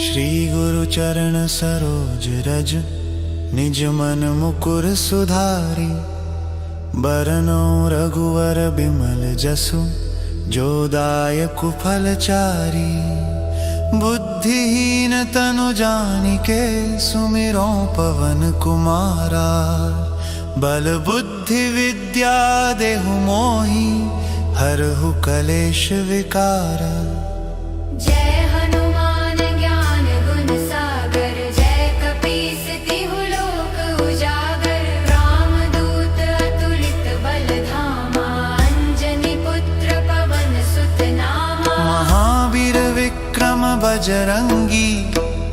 श्री गुरु चरण सरोज रज, निज मन मुकुर सुधारी। बरनौ रघुवर बिमल जसु, जो दायक फलचारी। बुद्धिहीन तनु जानिके, सुमिरौ पवन कुमारा। बल बुद्धि विद्या देहु मोहि, हरहु कलेश विकार। जय हनुमान ज्ञान गुण सागर, जय कपीस तिहु लोक उजागर। रामदूत अतुलित बल धामा, अंजनी पुत्र पवन सुत नामा। महावीर विक्रम बजरंगी,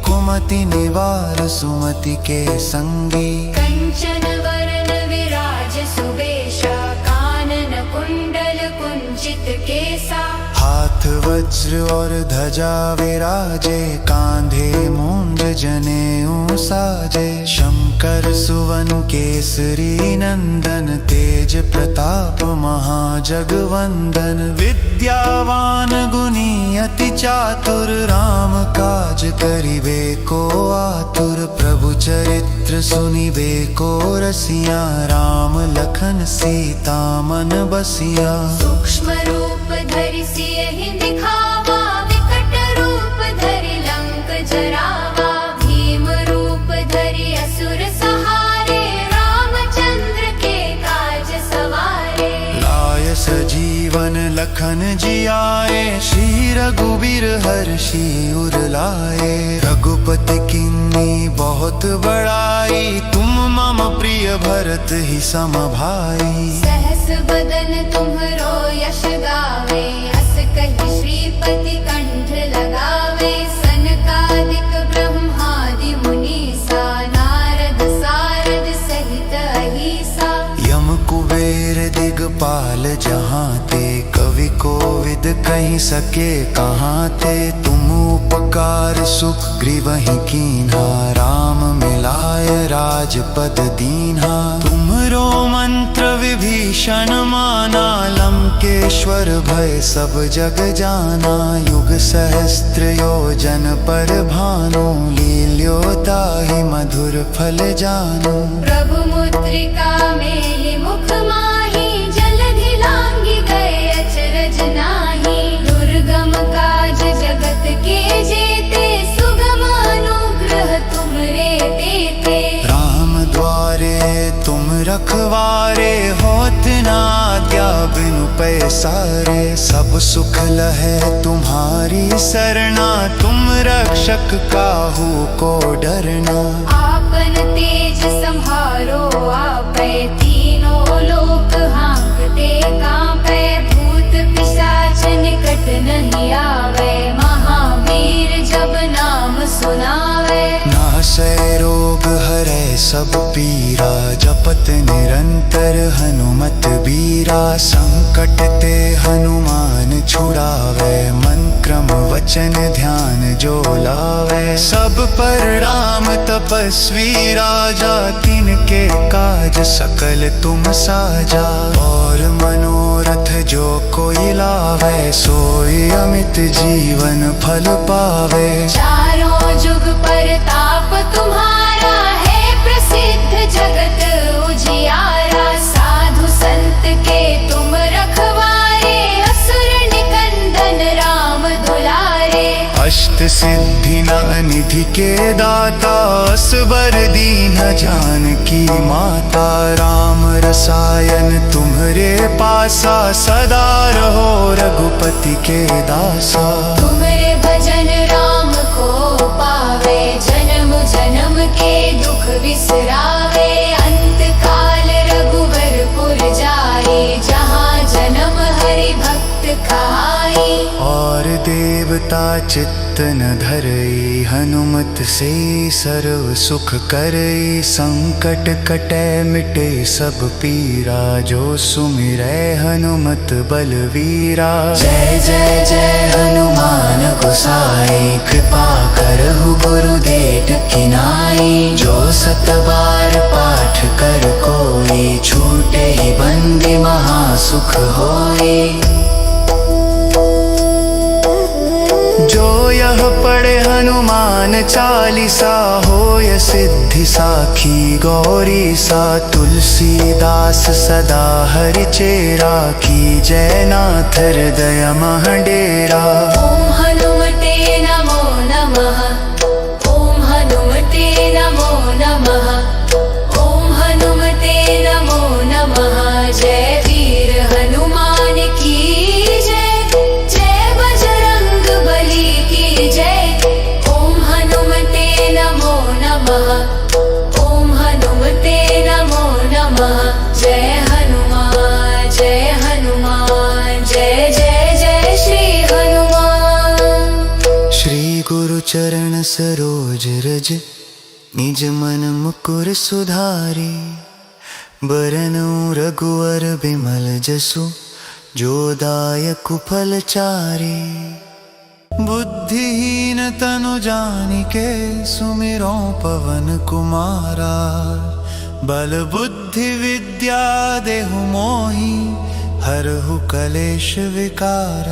कुमति निवार सुमति के संगी। कंचन वरण विराज सुबेशा, कानन कुंडल कुंचित केसा। हाथ वज्र और ध्वजा विराजे, कांधे मूंज जनेऊ साजे। शंकर सुवन केसरी नंदन, तेज प्रताप महाजगवंदन। विद्यावान गुणी अति चातुर, राम काज करिबे को आतुर। प्रभु चरित्र सुनिबे को रसिया, राम लखन सीता मन बसिया। सूक्ष्म रूप धरि सियहि दिखावा, विकट रूप धरि लंक जरावा। भीम रूप धरि असुर सहारे, रामचंद्र के काज सवारे। लाय सजीवन लखन जियाए, श्री रघुबीर हर्षि उर लाए। रघुपति किन्नी बहुत बड़ाई, तुम मम प्रिय भरत ही सम भाई। सहस बदन तुम्हरो यश गावे, अस कहि श्रीपति कंठ लगावे। सनकादिक ब्रह्मादि मुनीसा, नारद सारद सहित अहिसा। यम कुबेर दिगपाल जहाँ ते, कवि कोविद कहीं सके कहाँ ते। तुम उपकार सुग्रीवहि कीन्हा, राम मिलाय राजपद दीन्हा। तुम्हरो मंत्र विभीषण माना, लंकेश्वर भय सब जग जाना। युग सहस्त्र योजन पर भानु, लील्योताहि मधुर फल जानु। प्रभु मुद्रिका मेलि मुख माहि, जलधि लांघि गए अचरज नाहि। दुर्गम काज जगत के जेते, सुगम अनुग्रह तुमरे तेते। राम द्वारे तुम रखवारे, होत न आज्ञा बिनु पैसारे। सब सुख लहै तुम्हारी सरना, तुम रक्षक काहू को डरना। आपन तेज सम्हारो आपै, तीनों लोक हांकते कांपै। भूत पिशाच निकट नहीं आवे, महावीर जब नाम सुनावे। नासै रोग हरै सब पीरा, जपत निरंतर हनुमत बीरा। संकट ते हनुमान छुड़ावे, मन क्रम वचन ध्यान जो लावे। सब पर राम तपस्वी राजा, तिनके काज सकल तुम साजा। और मनोरथ जो कोई लावे, सोई अमित जीवन फल पावे। चारों जुग परताप तुम्हारा है, प्रसिद्ध जगत उजियारा। साधु संत के तुम रखवारे, असुर निकंदन राम दुलारे। अष्ट सिद्धि निधि के दाता, असबर दीन जानकी माता। राम रसायन तुम्हरे पासा, सदा रहो रघुपति के दासा। तुम्हारे भजन राम को पावे, जन्म जन्म के दुख बिसरावे। अंत काल रघुवरपुर जाए, जहाँ जन्म हरि भक्त कहाई। और देवता चित्तन धरई, हनुमत से सर्व सुख करई। संकट कटै मिटे सब पीरा, जो सुमिरै हनुमत बलवीरा। जय जय जय हनुमान गोसाई, कृपा करहु गुरुदेव की नाई। जो सत बार पाठ कर कोई, छूटे ही बंदी महासुख होई। जो यह पढ़ पढ़े हनुमान चालीसा, होय सिद्धि साखी गौरी सा। तुलसीदास सदा हरि चेरा, की जय नाथ हृदय मह डेरा। ॐ हनुमते नमो नमः, ॐ हनुमते नमो नमः, ॐ हनुमते नमो नमः। जय वीर हनुमान की जय, जय बजरंग बली की जय। ॐ हनुमते नमो नमः, ॐ हनुमते नमो नमः। जय हनुमान जय हनुमान, जय जय जय श्री हनुमान। श्री गुरु चरण सरोज रज, निज मन मुकुर सुधारी। बरनउँ रघुवर बिमल जसु, जो दायक फल चारि। बुद्धिहीन तनु जानिके, सुमिरौ पवन कुमारा। बल बुद्धि विद्या देहु मोहि, हरहु कलेश विकार।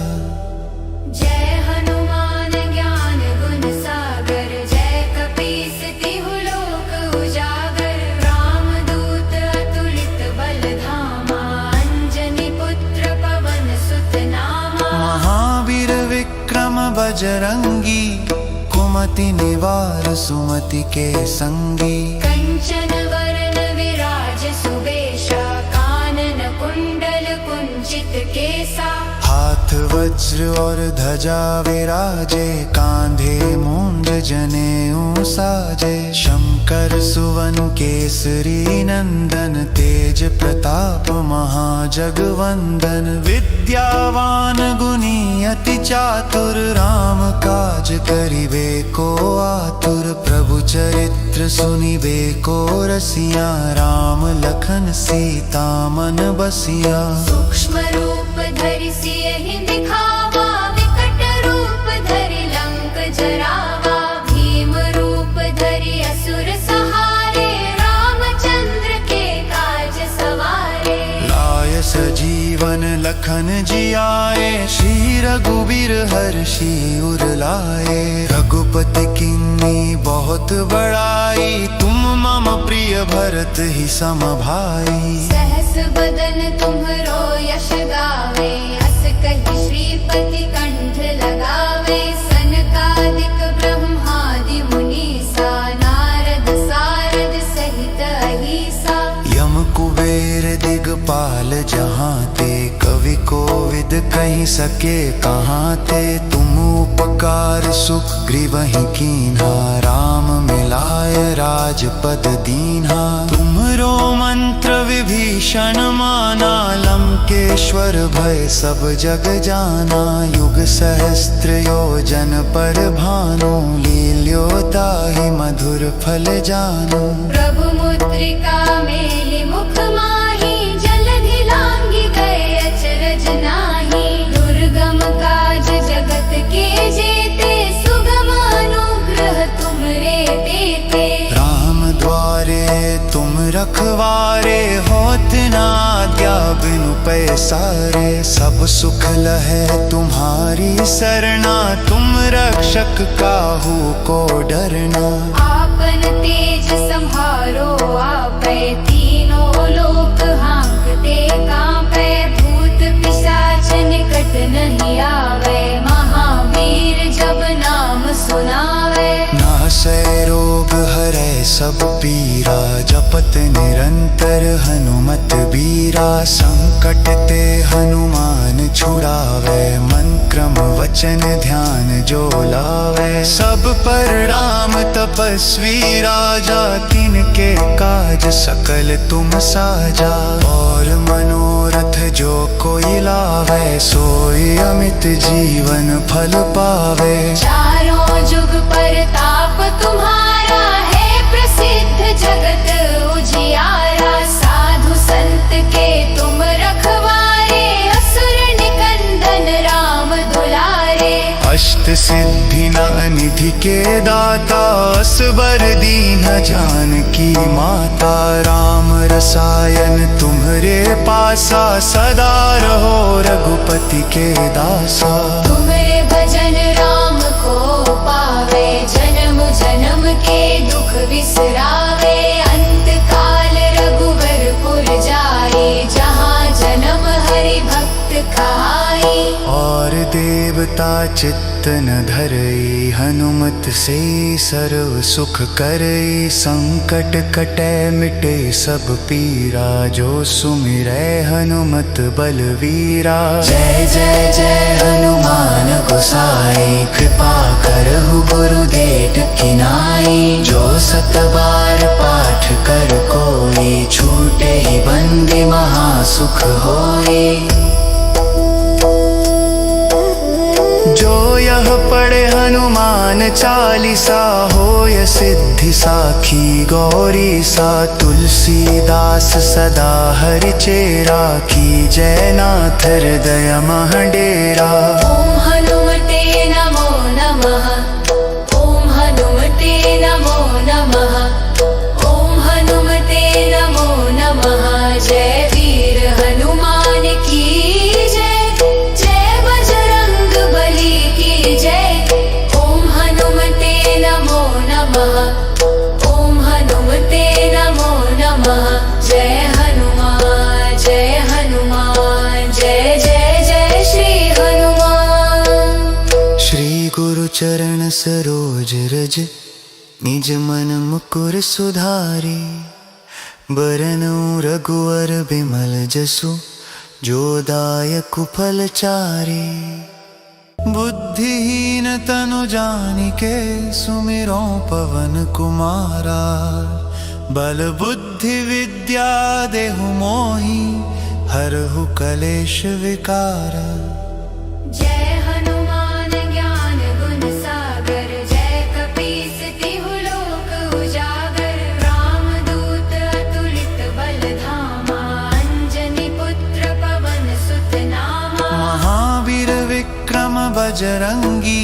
जय हनुमान ज्ञान गुण सागर, जय कपीस तिहु लोक उजागर। रामदूत अतुलित बल धामा, अंजनी पुत्र पवन सुत नामा। महावीर विक्रम बजरंगी, कुमति निवार सुमति के संगी। कंचन वरन विराज सुबेशा, कानन कुंडल कुंचित केसा। हाथ वज्र और ध्वजा विराजे, कांधे मूंज जनेऊ साजे। शंकर सुवन केसरी नंदन, तेज प्रताप महाजगवंदन। विद्यावान गुणी अति चातुर, राम काज करिबे को आतुर। प्रभु चरित्र सुनिबे को रसिया, राम लखन सीता मन बसिया। सूक्ष्म रूप धरि सियहि दिखावा, विकट रूप धरि लंक जरावा। भीम रूप धरि असुर सहारे, रामचंद्र के काज सवारे। लाय सजीवन लखन जियाए, श्री रघुबीर हर्षि उर लाए। रघुपति किन्नी बहुत बड़ाई, तुम मम प्रिय भरत ही सम भाई। सहस बदन तुम्हरो यश गावे, अस कहि श्रीपति कंठ लगावे। सनकादिक ब्रह्मादि मुनीसा, नारद सारद सहित अहिसा। यम कुबेर दिगपाल जहाँ ते, कवि कोविद कहीं सके कहाँ थे। तुम उपकार सुग्रीवहि कीन्हा, राम मिलाय राजपद दीन्हा। तुम्हरो मंत्र विभीषण माना, लंकेश्वर भय सब जग जाना। युग सहस्त्र योजन पर भानु, लील्योताहि मधुर फल जानु। प्रभु मुद्रिका मेलि मुख माहि, जलधि लांघि गए अचरज नाहि। दुर्गम काज जगत के जेते, सुगम अनुग्रह तुमरे तेते। राम द्वारे तुम रखवारे, होत न आज्ञा बिनु पैसारे। सब सुख लहै तुम्हारी सरना, तुम रक्षक काहू को डरना। आपन तेज सम्हारो आपै, तीनों लोक हांकते कांपै। भूत पिशाच निकट नहीं आवे, महावीर जब नाम सुनावे। नासै रोग हरै सब पीरा, जपत निरंतर हनुमत बीरा। संकट ते हनुमान छुड़ावे, मन क्रम वचन ध्यान जो लावे। सब पर राम तपस्वी राजा, तिनके काज सकल तुम साजा। और मनोरथ जो कोई लावे, सोई अमित जीवन फल पावे। चारों जुग परताप तुम्हारा है, प्रसिद्ध जगत उजियारा। साधु संत के तुम रखवारे, असुर निकंदन राम दुलारे। अष्ट सिद्धि निधि के दाता, असबर दीन जानकी माता। राम रसायन तुम्हरे पासा, सदा रहो रघुपति के दासा। तुम्हारे भजन राम को पावे। देवता चित्त न धरई, हनुमत से सर्व सुख करई। संकट कटै मिटे सब पीरा, जो सुमिरै हनुमत बलवीरा। जय जय जय हनुमान गोसाई, कृपा करहु गुरुदेव की नाई। जो सत बार पाठ कर कोई, छूटे ही बंदी महासुख होई। जो यह पढ़े हनुमान चालीसा, होय सिद्धि साखी गौरी सा। तुलसीदास सदा हरिचेरा, की जय नाथ हृदय मह डेरा। ओम हनुमते नमो नमः, ओम हनुमते नमो नमः, ओम हनुमते नमो नमः। जय वीर हनुमान की जय, जय बजरंग बली की जय। ओम हनुमते नमो नमः, ओम हनुमते नमो नमः। जय हनुमान जय हनुमान, जय जय जय श्री हनुमान। श्री गुरु चरण सरोज रज, निज मन मुकुर सुधारी। बरनउँ रघुवर बिमल जसु, जो दायक फल चारि। बुद्धिहीन तनु जानिके, सुमिरौं पवन कुमारा। बल बुद्धि विद्या देहु मोहि, हरहु कलेश विकार। जय हनुमान ज्ञान गुण सागर, जय कपीस तिहु लोक उजागर। रामदूत अतुलित बल धामा, अंजनी पुत्र पवन सुत नामा। महावीर विक्रम बजरंगी,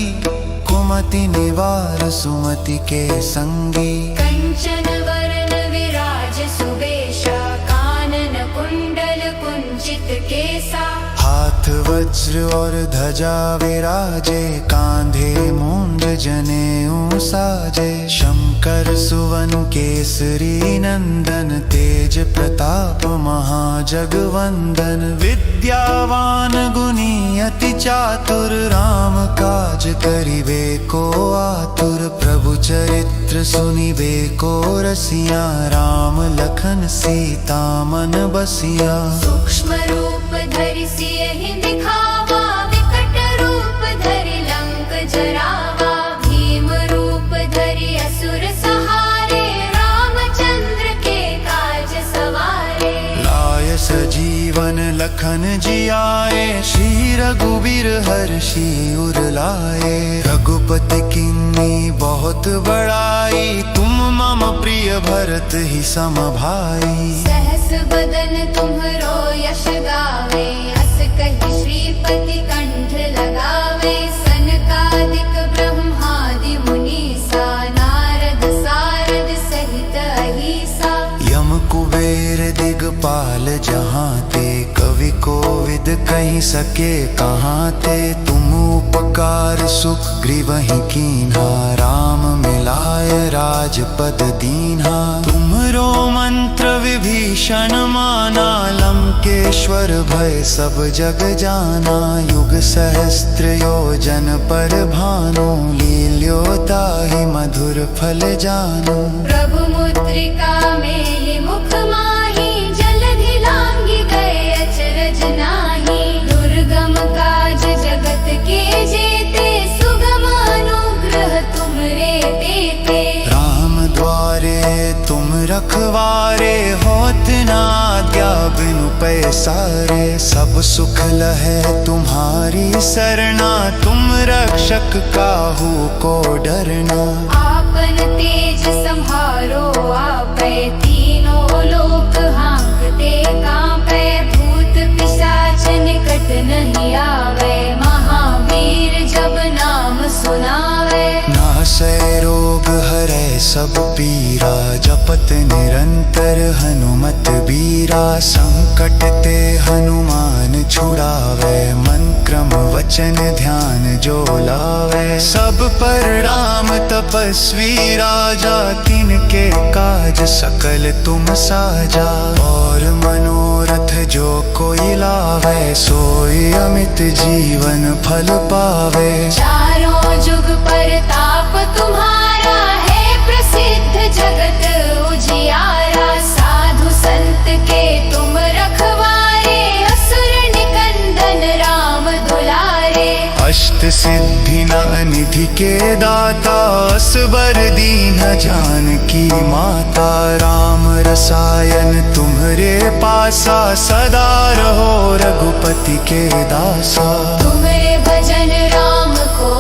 कुमति निवार सुमति के संगी। कंचन वरन विराज सुबेशा, कानन कुंडल कुंचित केसा। हाथ वज्र और ध्वजा विराजे, कांधे मूंज जनेऊ साजे। शंकर सुवन केसरी नंदन, तेज प्रताप महाजगवंदन। विद्यावान गुणी अति चातुर, राम काज करिबे को आतुर। प्रभु चरित्र सुनिबे को रसिया, राम लखन सीता मन बसिया। सूक्ष्म रूप धरि सियहि दिखावा, विकट रूप धरि लंक जरावा। भीम रूप धरि असुर संहारे, रामचंद्र के काज सवारे। लाय सजीवन लखन जियाए, श्री रघुबीर हर्षि उर लाए। रघुपति किन्नी बहुत बड़ाई, तुम मम प्रिय भरत ही सम भाई। सहस बदन तुम्हरो यश गावे, अस कहि श्रीपति कंठ लगावे। सनकादिक ब्रह्मादि मुनीसा, नारद सारद सहित अहिसा। यम कुबेर दिगपाल जहाँ ते, कवि कोविद कहीं सके कहाँ ते। तुम उपकार सुग्रीवहि कीन्हा, राम मिलाय राजपद दीन्हा। तुम्हरो मंत्र विभीषण माना, लंकेश्वर भय सब जग जाना। युग सहस्त्र योजन पर भानु, लील्योताहि मधुर फल जानु। प्रभु मुद्रिका मेलि मुख माहि, जलधि लांघि गए अचरज नाही। दुर्गम काज जगत के जेते, सुगम अनुग्रह तुमरे तेते। राम द्वारे तुम रखवारे, होत न आज्ञा बिनु पैसारे। सब सुख लहै तुम्हारी सरना, तुम रक्षक काहू को डरना। आपन तेज संहारो आपै, तीनों लोक हांकते कांपै। भूत पिशाच निकट नहीं आवे, महावीर जब नाम सुनावे। नासै रोग हरै सब पीरा, जपत निरंतर हनुमत बीरा। संकट ते हनुमान छुड़ावे, मन क्रम वचन ध्यान जो लावे। सब पर राम तपस्वी राजा, तिनके काज सकल तुम साजा। और मनोरथ जो कोई लावे, सोई अमित जीवन फल पावे। चारों जुग परताप तुम्हारा है प्रसिद्ध, जगत उजियारा। साधु संत के तुम रखवारे, असुर निकंदन राम दुलारे। अष्ट सिद्धि निधि के दाता, असबर दीन जानकी माता। राम रसायन तुम्हरे पासा, सदा रहो रघुपति के दासा। तुम्हारे भजन राम को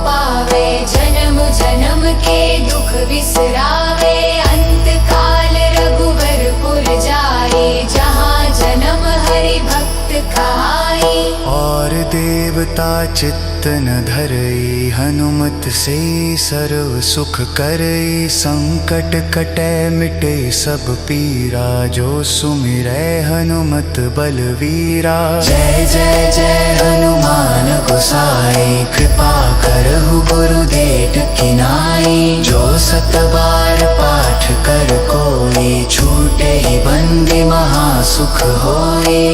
पावे, जन्म जन्म के दुख बिसरावे। अंत काल रघुवरपुर जाए, जहाँ जन्म हरि भक्त कहाई। और देवता चित्त न धरई, हनुमत से सर्व सुख करई। संकट कटै मिटे सब पीरा, जो सुमिरै हनुमत बलवीरा। जय जय जय हनुमान गोसाई, कृपा करहु गुरुदेव की नाई। जो सत बार पाठ कर कोई, छूटे ही बंदी महासुख होई।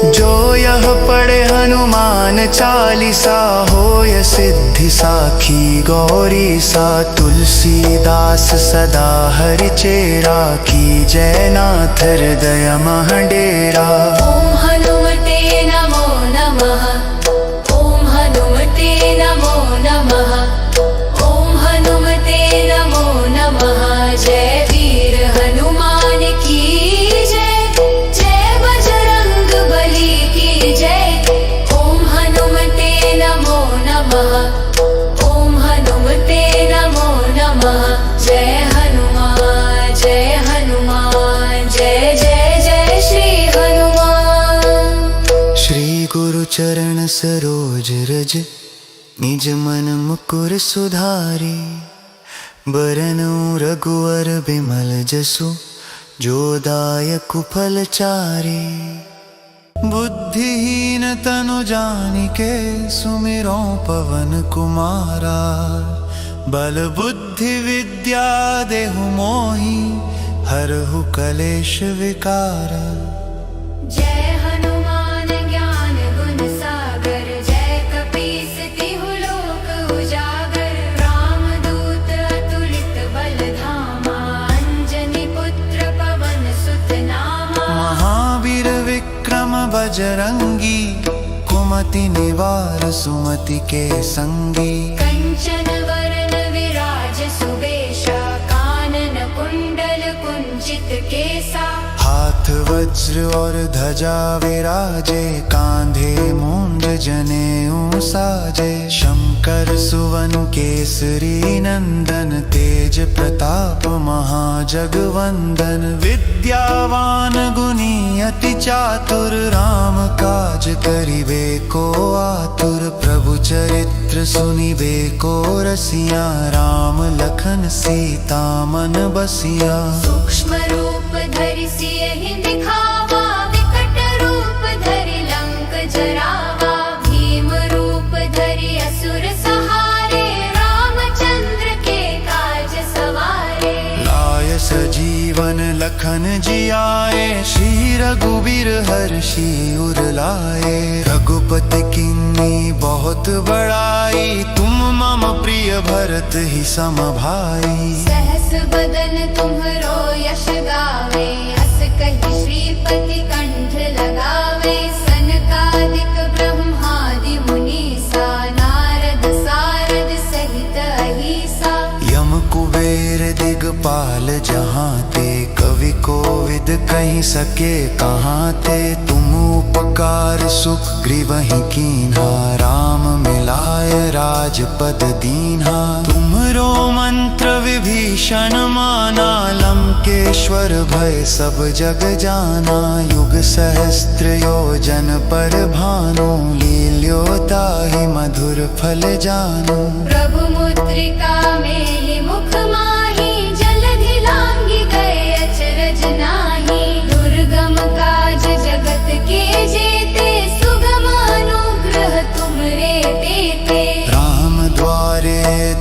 जो यह पढ़े हनुमान चालीसा, होय सिद्धि साखी गौरी सा। तुलसीदास सदा हरि चेरा, की जय नाथ हृदय मह डेरा। ओम हनुमते नमो नमः, ओम हनुमते नमो नमः, ओम हनुमते नमो नमः। जय वीर हनुमान की जय, जय बजरंग बली की जय। ओम हनुमते नमो नमः, ओम हनुमते नमो नमः। जय हनुमान जय हनुमान, जय जय जय श्री हनुमान। श्री गुरु चरण सरोज रज, निज मन मुकुर सुधारी। बरनउँ रघुवर बिमल जसु, जो दायक फल चारि। बुद्धिहीन तनु जानिके, सुमिरो पवन कुमारा। बल बुद्धि विद्या देहु मोहि, हरहु कलेश विकारा। जय हनुमान ज्ञान गुण सागर, जय कपीस तिहु लोक उजागर। रामदूत अतुलित बल धामा, अंजनी पुत्र पवन सुत नामा। महावीर विक्रम बजरंगी, कुमति निवार सुमति के संगी। कंचन वरन विराज सुबेशा, कानन कुंडल कुंचित केसा। हाथ वज्र और ध्वजा विराजे, कांधे मूंज जनेऊ साजे। शंकर सुवन केसरी नंदन, तेज प्रताप महाजगवंदन। विद्यावान गुणी अति चातुर, राम काज करिबे को आतुर। प्रभु चरित्र सुनिबे को रसिया, राम लखन सीता मन बसिया। सूक्ष्म रूप धरि सियहि दिखावा, विकट रूप धरि लंक जरावा। भीम रूप धरि असुर सहारे, रामचंद्र के काज सवारे। लाय सजीवन लखन जियाए, श्री रघुबीर हर्षि उर लाए। रघुपति किन्नी बहुत बड़ाई, तुम मम प्रिय भरत ही सम भाई। सहस बदन तुम्हरो यश गावे, अस कहि श्रीपति कंठ लगावे। सनकादिक ब्रह्मादि मुनीसा, नारद सारद सहित अहिसा। यम कुबेर दिगपाल जहाँ ते, कवि कोविद कहि सके कहाँ ते। तुम उपकार सुग्रीवहि कीन्हा, राम मिलाय राजपद दीन्हा। तुमरो मंत्र विभीषण माना, लंकेश्वर भय सब जग जाना। युग सहस्त्र योजन पर भानु, लील्यो ताहि मधुर माधुर फल जानू। प्रभु मुद्रिका में ही मुख माही, जलधि लांघि गए अचरज नाही। दुर्गम काज जगत के जेते, सुगम अनुग्रह तुमरे देते। राम द्वारे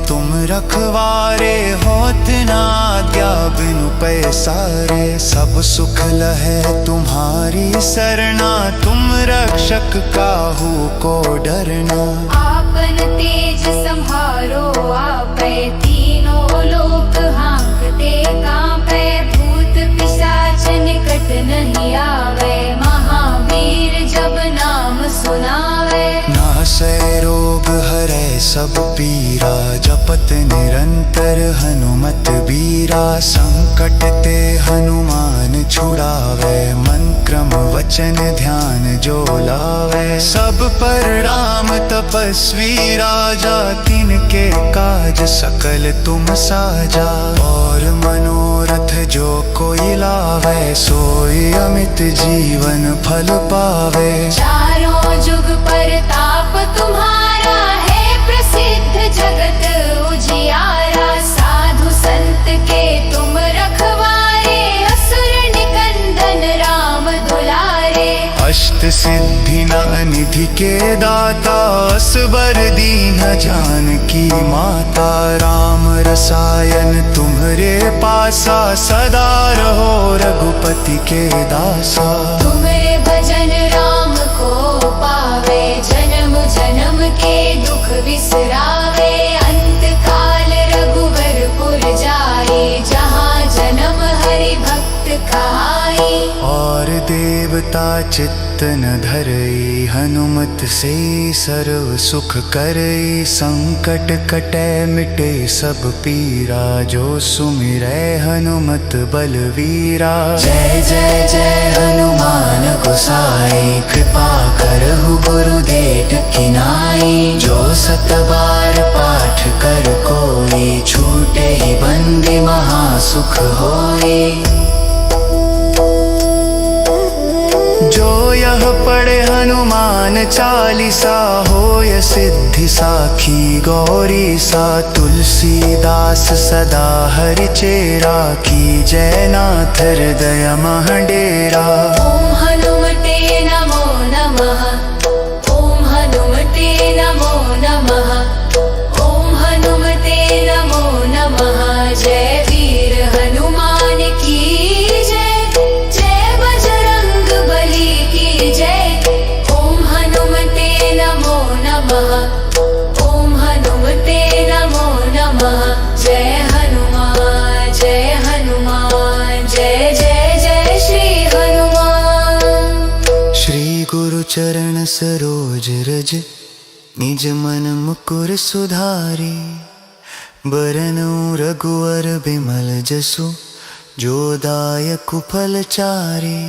तुम रखवारे, होत ना आज्ञा बिनु पैसारे। सब सुख लहे तुम्हारी सरना, तुम रक्षक काहू को डरना। आपन तेज संहारो आपै, तीनों लोक हाँकते कांपै। भूत पिशाच निकट नहीं आवे, महावीर जब नाम सुनावे। नासै रोग हरै सब पीरा, जपत निरंतर हनुमत बीरा। संकट ते हनुमान छुड़ावे, मन क्रम वचन ध्यान जो लावे। सब पर राम तपस्वी राजा, तिनके काज सकल तुम साजा। और मनोरथ जो कोई लावे, सोई अमित जीवन फल पावे। चारों जुग परताप तुम्हारा है, प्रसिद्ध जगत उजियारा। साधु संत के तुम रखवारे, असुर निकंदन राम दुलारे। अष्ट सिद्धि निधि के दाता, असबर दीन जानकी माता। राम रसायन तुम्हरे पासा, सदा रहो रघुपति के दासा। तुमरे भजन राम को पावे, जन्म जन्म के दुख बिसरावे। अंत काल रघुवरपुर जाए, जहाँ जन्म हरि भक्त कहाई। और देवता चित्त न धरई, हनुमत से सर्व सुख करई। संकट कटै मिटे सब पीरा, जो सुमिरै हनुमत बलवीरा। जय जय जय हनुमान गोसाई, कृपा करहु गुरुदेव की नाई। जो सत बार पाठ कर कोई, छूटे ही बंदी महासुख होई। जो यह पढ़े हनुमान चालीसा, होय सिद्धि साखी गौरी सा। तुलसीदास सदा हरि चेरा, की जय नाथ हृदय मह डेरा। ओम हनुमते नमो नमः, ओम हनुमते नमो नमः, ओम हनुमते नमो नमः। जय वीर हनुमान की जय, जय बजरंग बली की जय। ओम हनुमते नमो नमः, ओम हनुमते नमो नमः। जय हनुमान जय हनुमान, जय जय जय श्री हनुमान। श्री गुरु चरण सरोज रज, निज मन मुकुर सुधारी। बरनउँ रघुवर बिमल जसु, जो दायक फल चारि।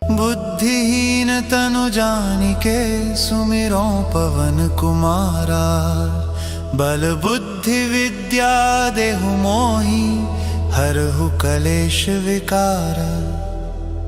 बुद्धिहीन तनु जानिके, सुमिरो पवन कुमारा। बल बुद्धि विद्या देहु मोहि, हरहु कलेश विकारा।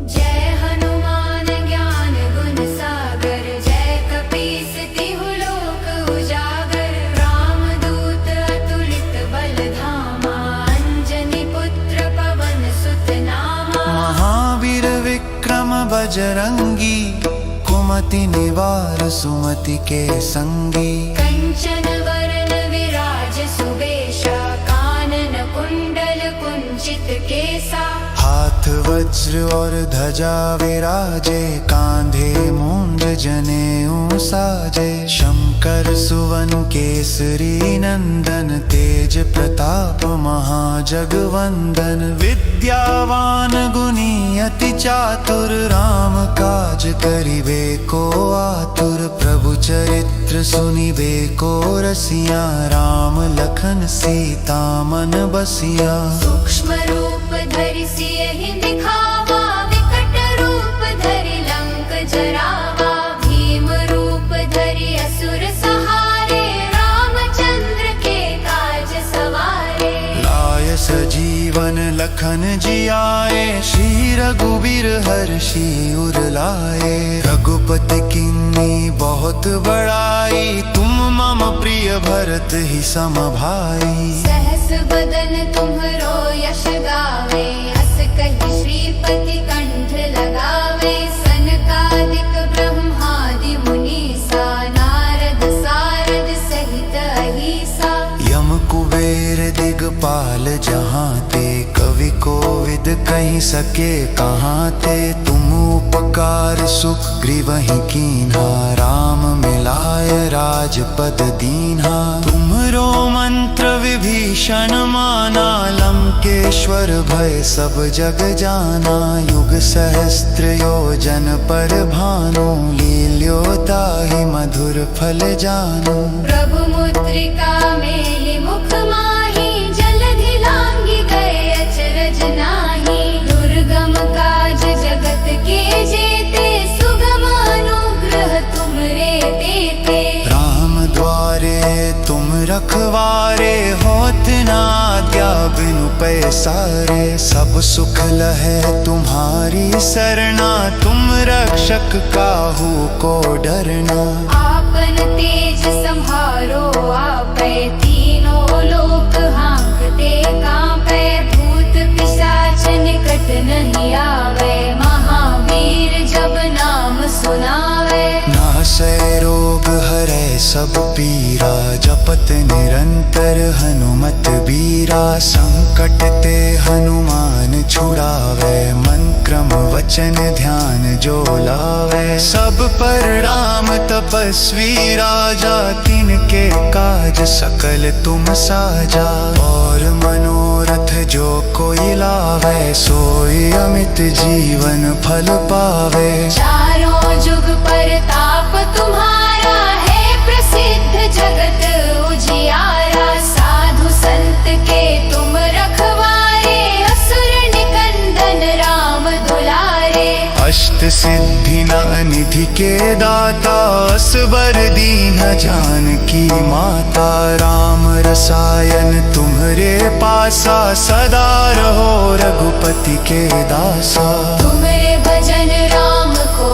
जय हनुमान ज्ञान गुण सागर, जय कपीस तिहु लोक उजागर। रामदूत अतुलित बल धामा, अंजनी पुत्र पवन सुत नामा। महावीर विक्रम बजरंगी, कुमति निवार सुमति के संगी। कंचन वरन विराज सुबेशा, कानन कुंडल कुंचित केसा। हाथ वज्र और ध्वजा विराजे, कांधे मूंज जनेऊ साजे। शंकर सुवन केसरी नंदन, तेज प्रताप महाजगवंदन। विद्यावान गुणी अति चातुर, राम काज करिबे को आतुर। प्रभु चरित्र सुनिबे को रसिया, राम लखन सीता मन बसिया। सूक्ष्म रूप धरि सियहि दिखावा, विकट रूप धरि लंक जरावा। भीम रूप धरि असुर सहारे, रामचंद्र के काज सवारे। लाय सजीवन लखन जियाए, श्री रघुबीर हर्षि उर लाए। रघुपति किन्नी बहुत बड़ाई, तुम मम प्रिय भरत ही सम भाई। सहस बदन तुम्हरो यश गावे, अस कहि श्रीपति कंठ लगावे। सनकादिक ब्रह्मादि मुनीसा, नारद सारद सहित अहिसा। यम कुबेर दिगपाल जहाँ ते, कवि कोविद कहीं सके कहाँ ते। तुम उपकार सुग्रीवहि कीन्हा, राम मिलाय राजपद दीन्हा। तुम्हरो मंत्र विभीषण माना, लंकेश्वर भय सब जग जाना। युग सहस्त्र योजन पर भानु, लील्योताहि मधुर फल जानु। प्रभु मुद्रिका मेलि मुख माहि, जलधि लांघि गए अचरज नाही। दुर्गम काज जगत के जेते, सुगम अनुग्रह तुमरे तेते। राम द्वारे तुम रखवारे, होत न आज्ञा बिनु पैसारे। सब सुख लहै तुम्हारी सरना, तुम रक्षक काहू को डरना। आपन तेज संहारो आपै, तीनों लोक हाँकते कांपै। भूत पिशाच निकट नहीं आवे, महावीर जब नाम सुनावे। नासै रोग हरै सब पीरा, जपत निरंतर हनुमत बीरा। संकट ते हनुमान छुड़ावे, मन क्रम वचन ध्यान जो लावे। सब पर राम तपस्वी राजा, तिनके काज सकल तुम साजा। और मनोरथ जो कोई लावे, सोई अमित जीवन फल पावे। चारों जुग परताप तुम्हारा है, प्रसिद्ध जगत उजियारा। साधु संत के तुम रखवारे, असुर निकंदन राम दुलारे। अष्ट सिद्धि निधि के दाता, असबर दीन जानकी माता। राम रसायन तुम्हरे पासा, सदा रहो रघुपति के दासा। तुमरे भजन राम को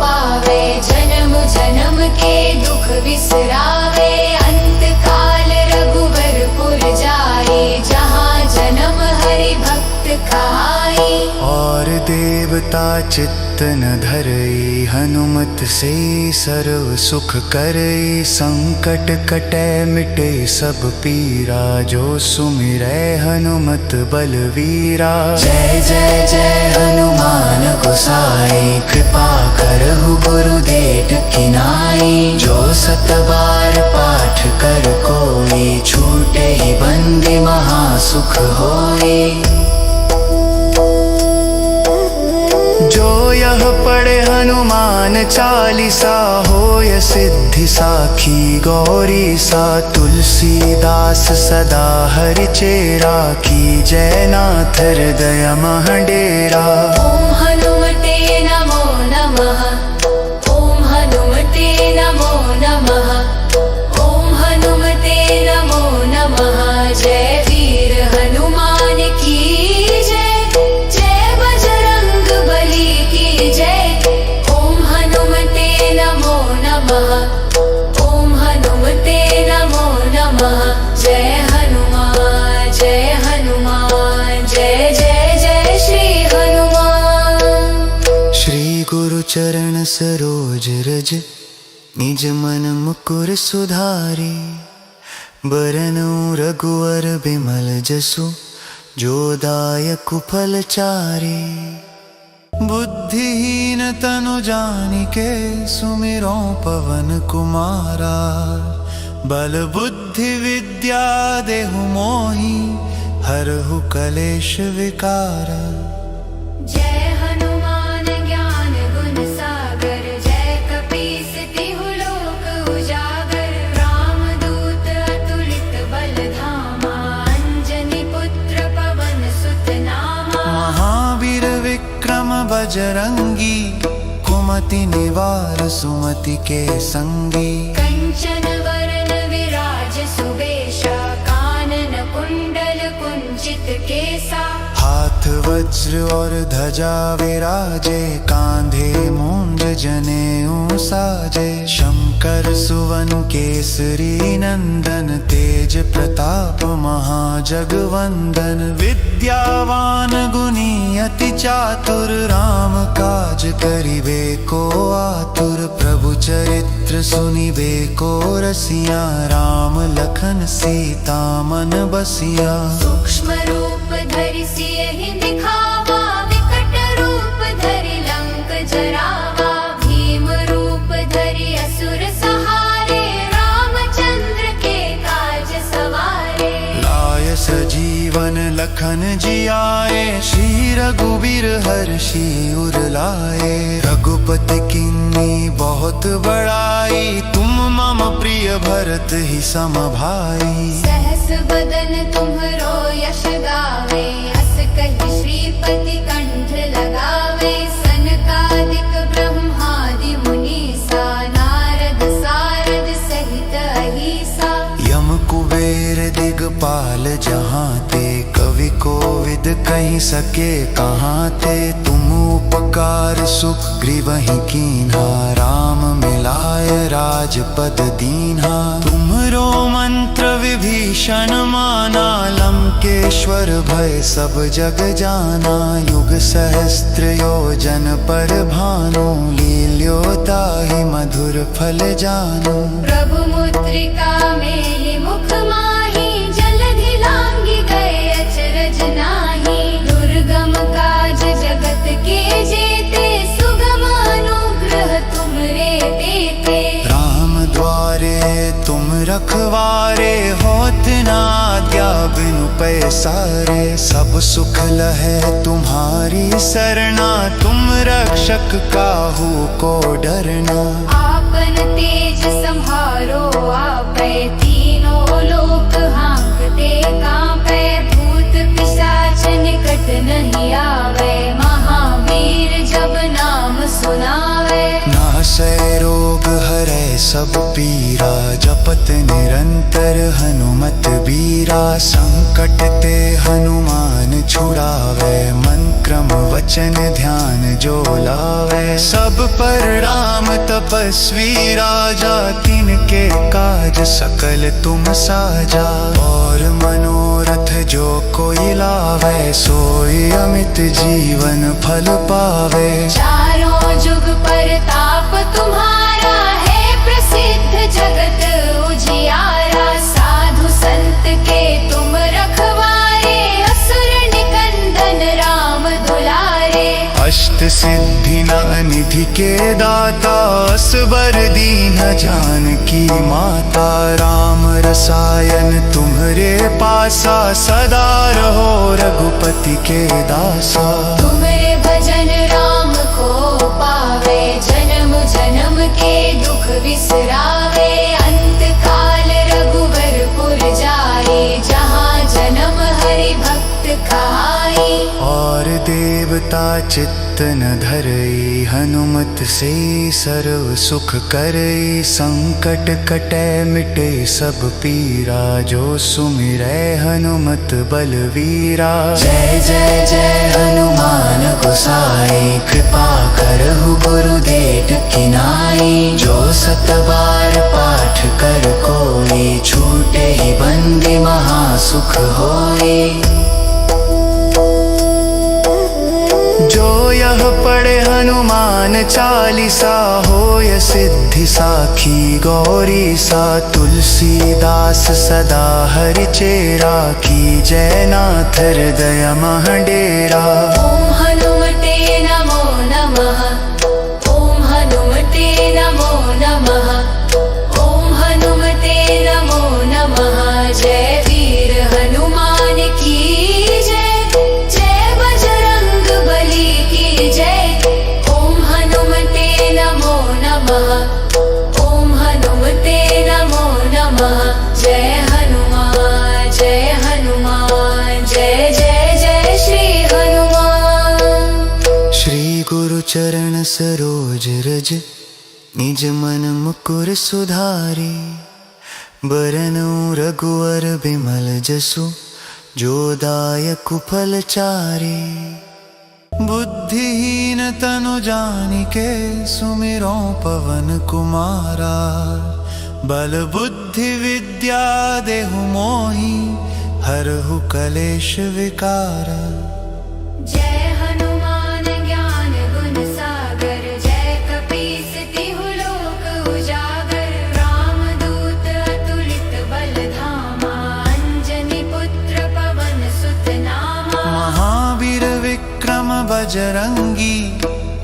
पावे, जन्म जन्म के दुख बिसरावे। अंत काल रघुवरपुर जाए, जहाँ जन्म हरि भक्त खाई। और देवता चित्त न धरई, हनुमत से सर्व सुख करई। संकट कटै मिटे सब पीरा, जो सुमिरै हनुमत बलवीरा। जय जय जय हनुमान गोसाई, कृपा करहु गुरुदेव की नाई। जो सत बार पाठ कर कोई, छूटे ही बंदी महासुख होई। जो यह पढ़े हनुमान चालीसा, होय सिद्धि साखी गौरी सा। तुलसीदास सदा हरि चेरा, की जय नाथ हृदय मह डेरा। ओम हनुमते नमो नमः, ओम हनुमते नमो नमः, ओम हनुमते नमो नमः। जय वीर हनुमान की जय, जय बजरंग बली की जय। ओम हनुमते नमो नमः, ओम हनुमते नमो नमः। जय हनुमान जय हनुमान, जय जय जय श्री हनुमान। श्री गुरु चरण सरोज रज, निज मन मुकुर सुधारी। बरनउँ रघुवर बिमल जसु, जो दायक फल चारि। बुद्धिहीन तनु जानिके, सुमिरो पवन कुमारा। बल बुद्धि विद्या देहु मोहि, हरहु कलेश विकारा। जय हनुमान ज्ञान गुण सागर, जय कपीस तिहु लोक उजागर। रामदूत अतुलित बल धामा, अंजनी पुत्र पवन सुत नामा। महावीर विक्रम बजरंगी, कुमति निवार सुमति के संगी। कंचन वरन विराज सुबेशा, कानन कुंडल कुंचित केसा। हाथ वज्र और ध्वजा विराजे, कांधे मूंज जनेऊ साजे। शंकर सुवन केसरी नंदन, तेज प्रताप महाजगवंदन। विद्यावान गुणी अति चातुर, राम काज करिबे को आतुर। प्रभु चरित्र सुनिबे को रसिया, राम लखन सीता मन बसिया। सूक्ष्म रूप धरि सियहि दिखावा, विकट रूप धरि लंक जरावा। भीम रूप धरि असुर सहारे, रामचंद्र के काज सवारे। लाय सजीवन लखन जियाए, श्री रघुबीर हर्षि उर लाए। रघुपति किन्नी बहुत बड़ाई, तुम मम प्रिय भरत ही सम भाई। सहस बदन तुम्हरो यश गावे, अस कहि श्रीपति कंठ लगावे। सनकादिक ब्रह्मादि मुनीसा, नारद सारद सहित अहिसा। यम कुबेर दिगपाल जहाँ ते, कवि कोविद कहीं सके कहाँ ते। तुम उपकार सुग्रीवहि कीन्हा, राम मिलाय राजपद दीन्हा। तुम्हरो मंत्र विभीषण माना, लंकेश्वर भय सब जग जाना। युग सहस्त्र योजन पर भानु, लील्योताहि मधुर फल जानु। प्रभु मुद्रिका मेलि मुख माहि, जलधि लांघि गए अचरज नाहि। दुर्गम काज जगत के जेते, सुगम अनुग्रह तुमरे तेते। राम द्वारे तुम रखवारे, होत न आज्ञा बिनु पैसारे। सब सुख लहै तुम्हारी सरना, तुम रक्षक काहू को डरना। आपन तेज सम्हारो आपै, तीनों लोक हाँकते कांपै। भूत पिशाच निकट नहीं आवे, महावीर जब नाम सुनावे। नासै रोग हरै सब पीरा, जपत निरंतर हनुमत बीरा। संकट ते हनुमान छुड़ावे, मन क्रम वचन ध्यान जो लावे। सब पर राम तपस्वी राजा, तिनके काज सकल तुम साजा। और मनोरथ जो कोई लावे, सोई अमित जीवन फल पावे। चारों जुग परताप तुम्हारा है, प्रसिद्ध जगत उजियारा। साधु संत के तुम रखवारे, असुर निकंदन राम दुलारे। अष्ट सिद्धि निधि के दाता, असबर दीन जानकी माता। राम रसायन तुम्हरे पासा, सदा रहो रघुपति के दासा। तुम्हारे भजन राम को पावे, जन्म जन्म के दुख बिसरावे। अंत काल रघुवरपुर जाए, जहाँ जन्म हरि भक्त कहाई। और देवता चित्त न धरई, हनुमत से सर्व सुख करई। संकट कटै मिटे सब पीरा, जो सुमिरै हनुमत बलवीरा। जय जय जय हनुमान गोसाई, कृपा करहु गुरुदेव की नाई। जो सत बार पाठ कर कोई, छूटे ही बंदी महासुख होई। जो यह पढ़े हनुमान चालीसा, होय सिद्धि साखी गौरी सा। तुलसीदास सदा हरि चेरा, की जय नाथ हृदय मह डेरा। ओम हनुमते नमो नमः, ओम हनुमते नमो नमः, ओम हनुमते नमो नमः। जय वीर हनुमान की जय, जय बजरंग बली की जय। ओम हनुमते नमो नमः, ओम हनुमते नमो नमः। जय हनुमान जय हनुमान, जय जय जय श्री हनुमान। श्री गुरु चरण सरोज रज, निज मन मुकुर सुधारी। बरनउँ रघुवर बिमल जसु, जो दायक फल चारे। बुद्धिहीन तनु जानिके सुमिरो पवन कुमारा। बल बुद्धि विद्या देहु मोहि हरहु कलेश विकारा। जय हनुमान ज्ञान गुण सागर, जय कपीस तिहु लोक उजागर। रामदूत अतुलित बल धामा, अंजनी पुत्र पवन सुत नामा। महावीर विक्रम बजरंगी,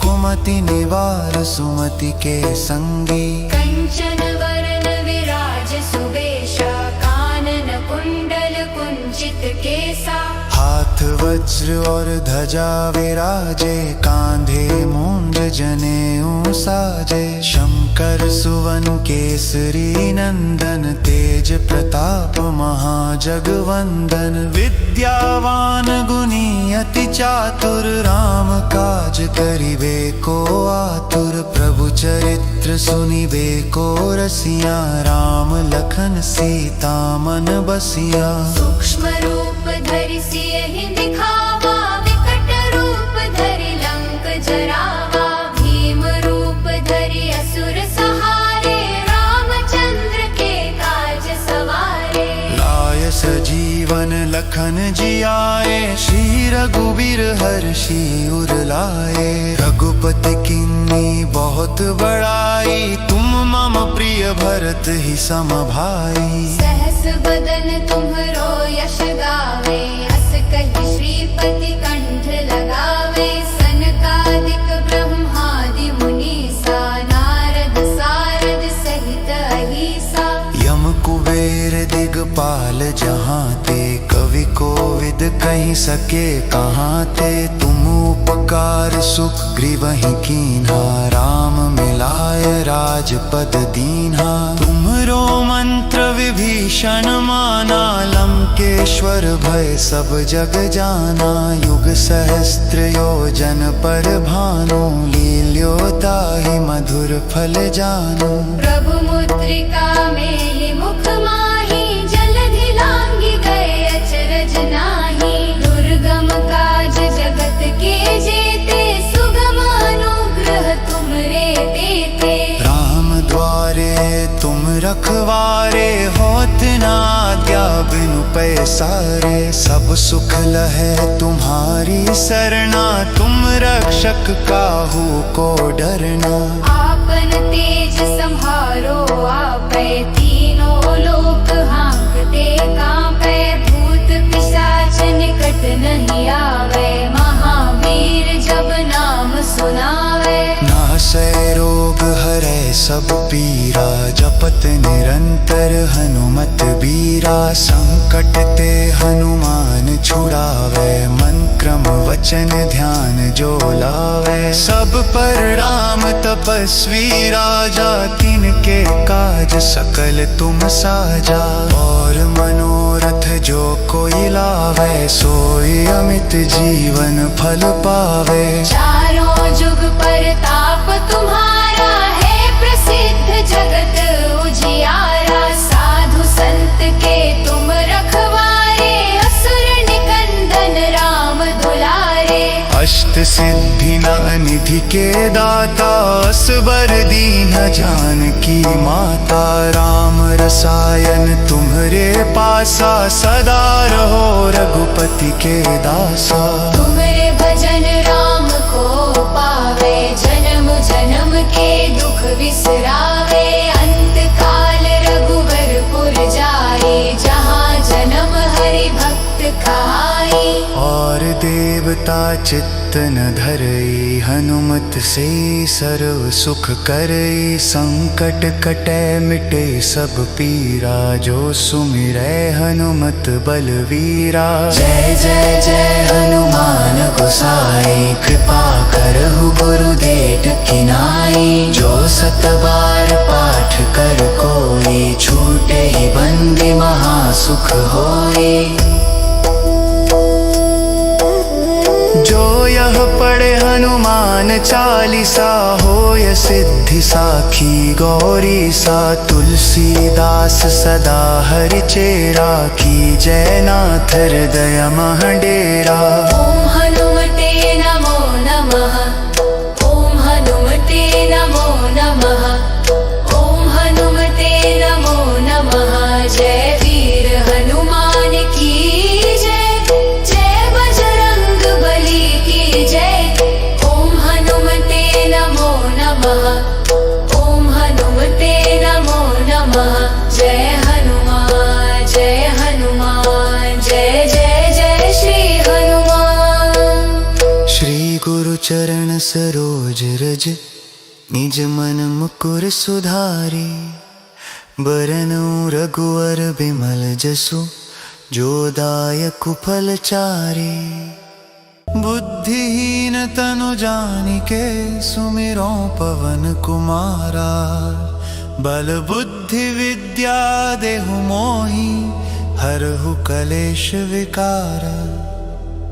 कुमति निवार सुमति के संगी। कंचन वरण विराज सुबेशा, कानन कुंडल कुंचित केसा। हाथ वज्र और ध्वजा विराजे, कांधे मूंज जनेऊ साजे। शंकर सुवन केसरी नंदन, तेज प्रताप महाजगवंदन। विद्यावान गुणी अति चातुर, राम काज करिबे को आतुर। प्रभु चरित्र सुनिबे को रसिया, राम लखन सीता मन बसिया। सूक्ष्म रूप धरि सियहि दिखावा, विकट रूप धरि लंक जरावा। भीम रूप धरि असुर सहारे, रामचंद्र के काज सवारे। लाय सजीवन लखन जियाए, श्री रघुबीर हर्षि उर लाए। रघुपति किन्नी बहुत बड़ाई, तुम मम प्रिय भरत ही सम भाई। सहस बदन तुम्हरो यश गावे, अस कहि श्रीपति कंठ लगावे। सनकादिक ब्रह्मादि मुनीसा, नारद सारद सहित अहीसा। यम कुबेर दिगपाल जहाँ ते, कवि कोविद कहीं सके कहाँ ते। तुम उपकार सुग्रीवहि कीन्हा, राम मिलाय राजपद दीन्हा। तुम्हरो मंत्र विभीषण माना, लंकेश्वर भय सब जग जाना। युग सहस्त्र योजन पर भानु, लील्यो ताहि मधुर फल जानु। प्रभु मुद्रिका मेलि मुख माहि, जलधि लांघि गए अचरज नाहि। दुर्गम काज जगत के जेते, सुगम अनुग्रह तुमरे तेते। राम द्वारे तुम रखवारे, होत न आज्ञा बिनु पैसारे। सब सुख लहै तुम्हारी सरना, तुम रक्षक काहू को डरना। आपन तेज संहारो आपै, तीनों लोक हांकते कांपै। भूत पिशाच निकट नहीं आवे, महावीर जब नाम सुनावे। नासै रोग हरै सब पीरा, जपत निरंतर हनुमत बीरा। संकट ते हनुमान छुड़ावे, मन क्रम वचन ध्यान जो लावे। सब पर राम तपस्वी राजा, तिनके काज सकल तुम साजा। और मनोरथ जो कोई लावे, सोई अमित जीवन फल पावे। चारों जुग परताप तुम्हारा है, प्रसिद्ध जगत उजियारा। साधु संत के तुम रखवारे, असुर निकंदन राम दुलारे। अष्ट सिद्धि निधि के दाता, असबर दीन जानकी माता। राम रसायन तुम्हरे पासा, सदा रहो रघुपति के दासा। तुम्हारे भजन राम को पावे, जन्म जन्म के दुख बिसरावे। अंत काल रघुवरपुर जाए, जहाँ जन्म हरि भक्त कहाई। और देवता चित्त न धरई, हनुमत से सर्व सुख करई। संकट कटै मिटे सब पीरा, जो सुमिरै हनुमत बलवीरा। जय जय जय हनुमान गोसाई, कृपा करहु गुरुदेव की नाई। जो सत बार पाठ कर कोई, छूटे ही बंदी महासुख होई। जो यह पढ़े हनुमान चालीसा, हो सोय सिद्धि साखी गौरी सा तुलसीदास सदा हरि चेरा की जयनाथ हृदय महडेरा। ॐ हनुमते नमो नमः। ॐ हनुमते नमो नमः। ॐ हनुमते नमो नमः। जय वीर हनुमान की जय। जय बजरंग बली की जय। ॐ हनुमते नमो नमः। ॐ हनुमते नमो नमः। जय हनुमान जय हनुमान जय जय जय श्री हनुमान। श्री गुरु चरण सरोज रज निज मन मुकुर सुधारी। बरनउँ रघुवर बिमल जसु जो दायक फल चारि। बुद्धिहीन तनु जानिके सुमिरो पवन कुमारा। बल बुद्धि विद्या देहु मोहि हरहु कलेश विकारा।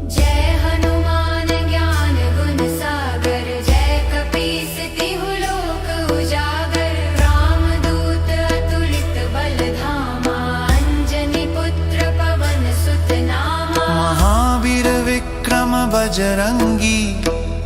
जय हनुमान ज्ञान गुण सागर। जय कपीस तिहु लोक उजागर। रामदूत अतुलित बल धामा। अंजनी पुत्र पवन सुत नामा। महावीर विक्रम बजरंगी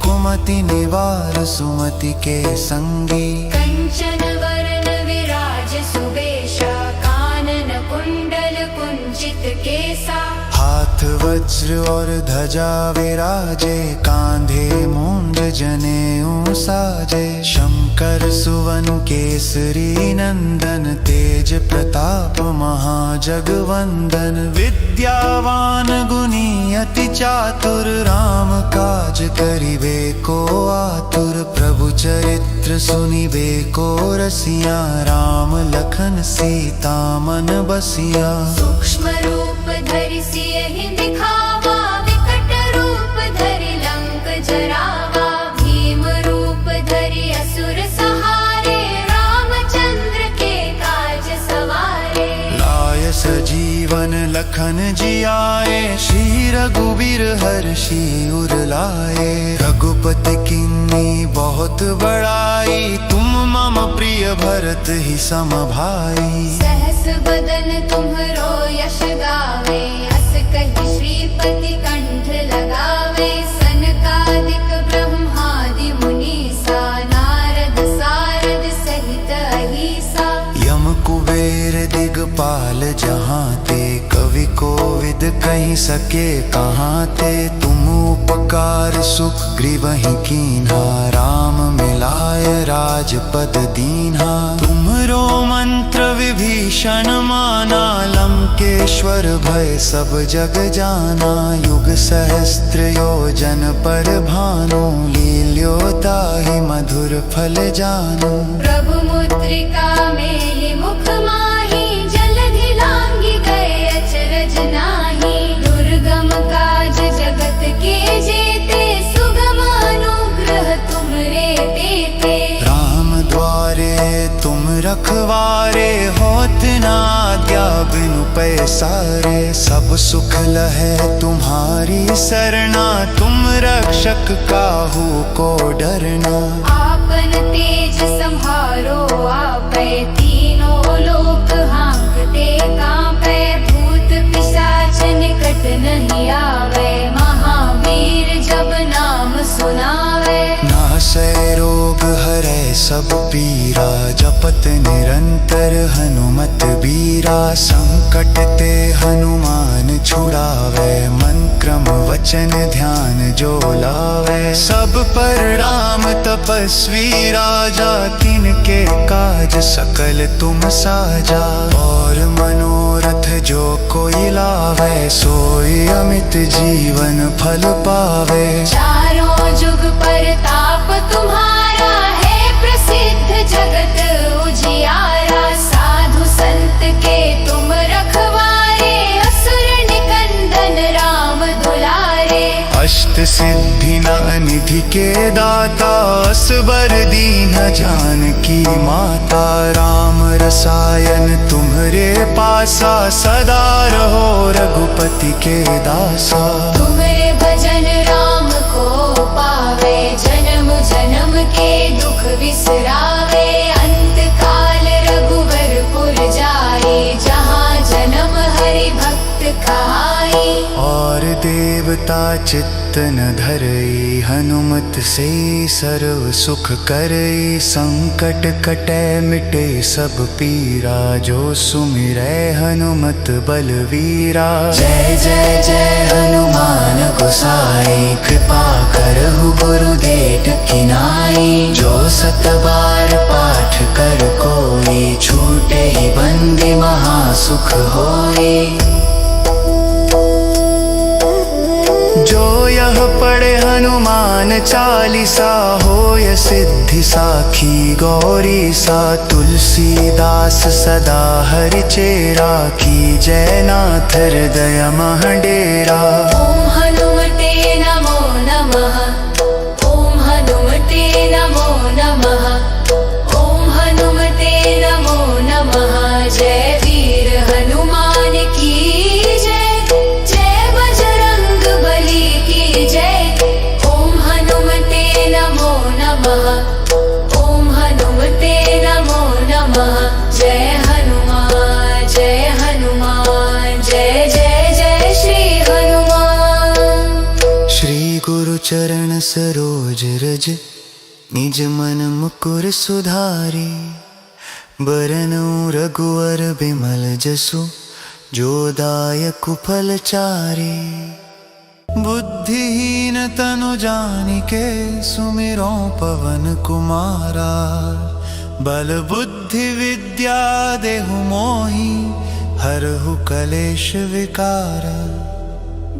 कुमति निवार सुमति के संगी। कंचन वरण विराज सुबेशा। कानन कुंडल कुंचित केसा। हाथ वज्र और ध्वजा विराजे कांधे मूंज जनेऊ साजे। शंकर सुवन केसरी नंदन तेज प्रताप महाजगवंदन। विद्यावान गुणी अति चातुर राम काज करिबे को आतुर। प्रभु चरित्र सुनिबे को रसिया राम लखन सीता मन बसिया। सूक्ष्म रूप धरि सियहि दिखावा। विकट रूप धरि लंक जरावा। भीम रूप धरि असुर सहारे। रामचंद्र के काज सवारे। लाय सजीवन लखन जियाए श्री रघुबीर हर्षि उर लाए। रघुपति किन्नी बहुत बड़ाई तुम मम प्रिय भरत ही सम भाई। सहस बदन तुम्हरो यश गावे। अस कहि श्रीपति कंठ लगावे। सनकादिक ब्रह्मादि मुनीसा। नारद सारद सहित अहिसा। यम कुबेर दिगपाल जहाँ ते कवि कोविद कहीं सके कहाँ ते। तुम उपकार सुग्रीवहि कीन्हा राम मिलाय राजपद दीन्हा। तुम्हरो मंत्र विभीषण माना लंकेश्वर भय सब जग जाना। युग सहस्त्र योजन पर भानु लील्यो ताहि मधुर फल जानु। प्रभु मुद्रिका मेलि मुख माहि। जलधि लांघि गए अचरज नाहि। दुर्गम काज जगत के जेते। सुगम अनुग्रह तुमरे तेते। राम द्वारे तुम रखवारे होत न आज्ञा बिनु पैसारे। सब सुख लहै तुम्हारी सरना। तुम रक्षक काहू को डरना। आपन तेज संहारो आपै। तीनों लोक हांकते कांपै। भूत पिशाच निकट नहीं आवे। महावीर जब नाम सुनावे। नासै रोग हरै सब पीरा। जपत निरंतर हनुमत बीरा। संकट ते हनुमान छुड़ावे। मन क्रम वचन ध्यान जो लावे। सब पर राम तपस्वी राजा। तिनके काज सकल तुम साजा। और मनोरथ जो कोई लावे। सोई अमित जीवन फल पावे। चारों जुग परताप तुम्हारा है। प्रसिद्ध जगत उजियारा। साधु संत के तुम रखवारे। असुर निकंदन राम दुलारे। अष्ट सिद्धि निधि के दाता। असबर दीन जानकी माता। राम रसायन तुम्हरे पासा। सदा रहो रघुपति के दासा। तुम्हारे भजन राम को पावे। जन्म जन्म के दुख दुख विसरावे। अंत काल रघुवरपुर जाए, जहाँ जन्म हरि भक्त कहाए। और देवता चित्त न धरई, हनुमत से सर्व सुख करई। संकट कटै मिटे सब पीरा, जो सुमिरै हनुमत बलवीरा। जय जय जय हनुमान गोसाई, कृपा करहु गुरुदेव की नाई। जो सत बार पाठ कर कोई, छूटे ही बंदी महासुख होई। जो यह पढ़े हनुमान चालीसा, होय सिद्धि साखी गौरी सा। तुलसीदास सदा हरि चेरा, की जय नाथ हृदय मह डेरा। ओम हनुमते नमो नमः, ओम हनुमते नमो नमः, ओम हनुमते नमो नमः। जय वीर हनुमान की जय, जय बजरंग बली की जय। ओम हनुमते नमो नमः, ओम हनुमते नमो नमः। जय हनुमान, जय हनुमान, जय जय जय श्री हनुमान। श्री गुरु चरण सरोज रज, निज मन मुकुर सुधारी। बरनउँ रघुवर बिमल जसु, जो दायक फल चारि। बुद्धिहीन तनु जानिके, सुमिरो पवन कुमारा। बल बुद्धि विद्या देहु मोहि, हरहु कलेश विकारा।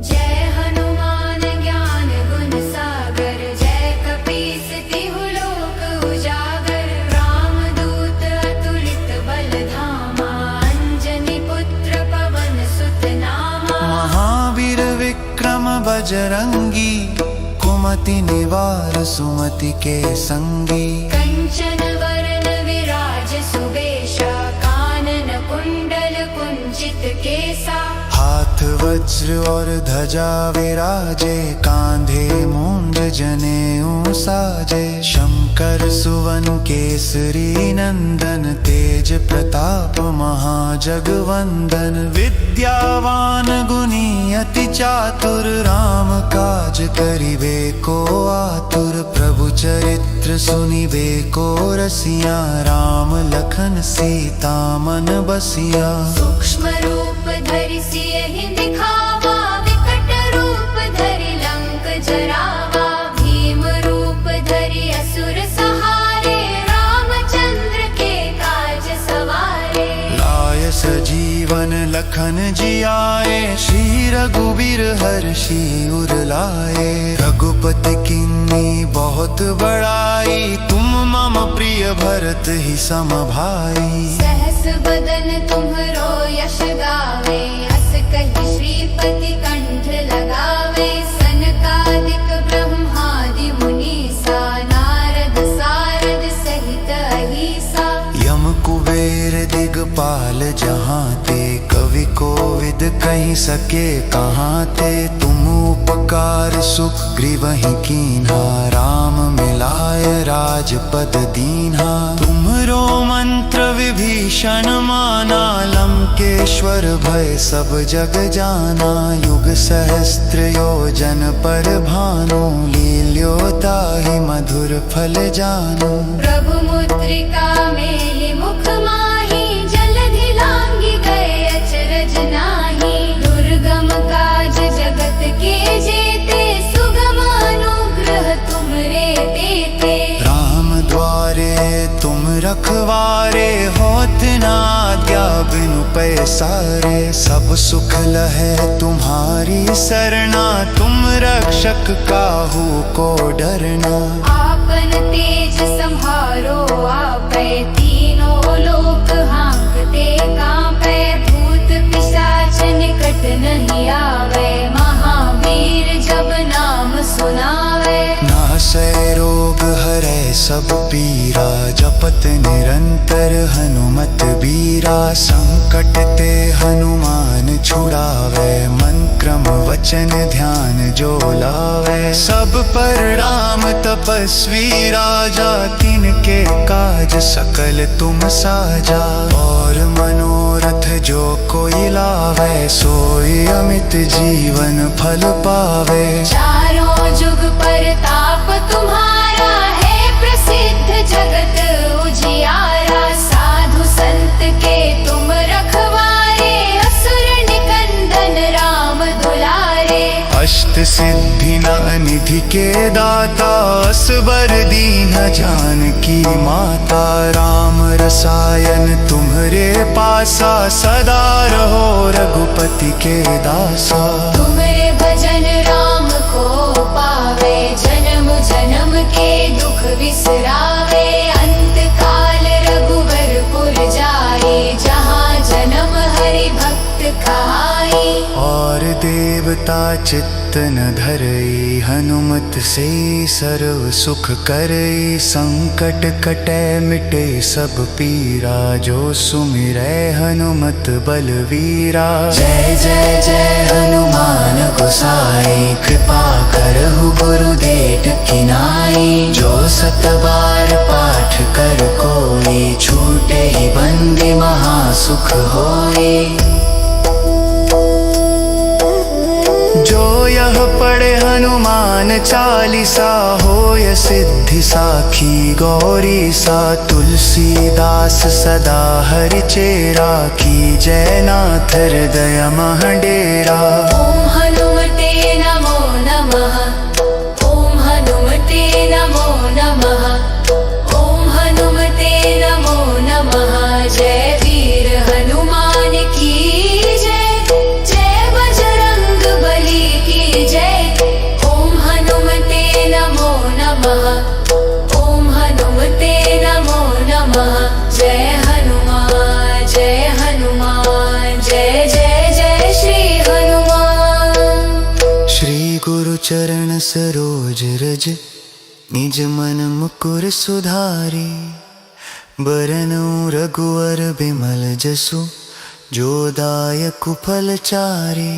जय हनुमान ज्ञान गुण सागर, जय कपीस तिहु लोक उजागर। रामदूत अतुलित बल धामा, अंजनी पुत्र पवन सुत नामा। महावीर विक्रम बजरंगी, कुमति निवार सुमति के संगी। कंचन वरण विराज सुबेशा, कानन कुंडल कुंचित केसा। हाथ वज्र और ध्वजा विराजे, कांधे मूंज जनेऊ साजे। शंकर सुवन केसरी नंदन, तेज प्रताप महाजगवंदन। विद्यावान गुणी अति चातुर, राम काज करिबे को आतुर। प्रभु चरित्र सुनिबे को रसिया, राम लखन सीता मन बसिया। सूक्ष्म रूप धरि सियहि दिखावा, विकट रूप धरि लंक जरावा। भीम रूप धरि असुर सहारे, रामचंद्र के काज सवारे। लाय सजीवन लखन जियाए, श्री रघुवीर हर्षि उर लाए। रघुपति किन्नी बहुत बड़ाई, तुम मम प्रिय भरत ही सम भाई। सहस बदन तुम्हरो यश गावे, अस कहि श्रीपति कंठ लगावे। सनकादिक ब्रह्मादि मुनीसा, नारद सारद सहित अहीसा। यम कुबेर दिगपाल जहाँ ते, कवि कोविद कहि सके कहाँ ते। तुम उपकार सुग्रीवहि कीन्हा, राम मिलाय राजपद दीन्हा। तुम्हरो मंत्र विभीषण माना, लंकेश्वर भय सब जग जाना। युग सहस्त्र योजन पर भानु, लील्योताहि मधुर फल जानु। प्रभु मुद्रिका मेलि मुख माहि, जलधि लांघि गए अचरज नाहि। दुर्गम काज जगत के जेते, सुगम अनुग्रह तुमरे तेते। राम द्वारे तुम रखवारे, होत न आज्ञा बिनु पैसारे। सब सुख लहै तुम्हारी सरना, तुम रक्षक काहू को डरना। आपन तेज सम्हारो आपै, तीनों लोक हांकते कांपै। भूत पिशाच निकट नहीं आवे, महावीर जब नाम सुनावे। नासै रोग हरै सब पीरा, जपत निरंतर हनुमत बीरा। संकट संकट ते हनुमान छुड़ावे, मन क्रम वचन ध्यान जो लावे। सब पर राम तपस्वी राजा, तिनके काज सकल तुम साजा। और मनोरथ जो कोई लावे, सोई अमित जीवन फल पावे। चारों जुग परताप तुम्हारा है प्रसिद्ध, जगत उजियारा। साधु संत के तुम रखवारे, असुर निकंदन राम दुलारे। अष्ट सिद्धि निधि के दाता, असबर दीन जानकी माता। राम रसायन तुम्हरे पासा, सदा रहो रघुपति के दासा। तुम्हारे भजन राम को पावे, जन्म जन्म के दुख बिसरावे। अंत काल रघुवरपुर जाए, जहाँ जन्म हरि भक्त कहाई। और देवता चित्तन धरई, हनुमत से सर्व सुख करई। संकट कटे मिटे सब पीरा, जो सुमिरै हनुमत बलवीरा। जय जय जय हनुमान गोसाई, कृपा करहु गुरुदेव की नाई। जो सत बार पाठ कर कोई, छूटे ही बंदी महासुख होई। जो यह पढ़े हनुमान चालीसा, होय सिद्धि साखी गौरी सा। तुलसीदास सदा हरि चेरा, की जय नाथ हृदय मह डेरा। ओम हनुमते नमो नमः, ओम हनुमते नमो नमः, ओम हनुमते नमो नमः। जय वीर हनुमान की जय, जय बजरंग बली की जय। ओम हनुमते नमो नमः, ओम हनुमते नमो नमः। जय हनुमान जय हनुमान, जय जय जय श्री हनुमान। श्री गुरु चरण सरोज रज, निज मन मुकुर सुधारी। बरनउँ रघुवर बिमल जसु, जो दायक फल चारी।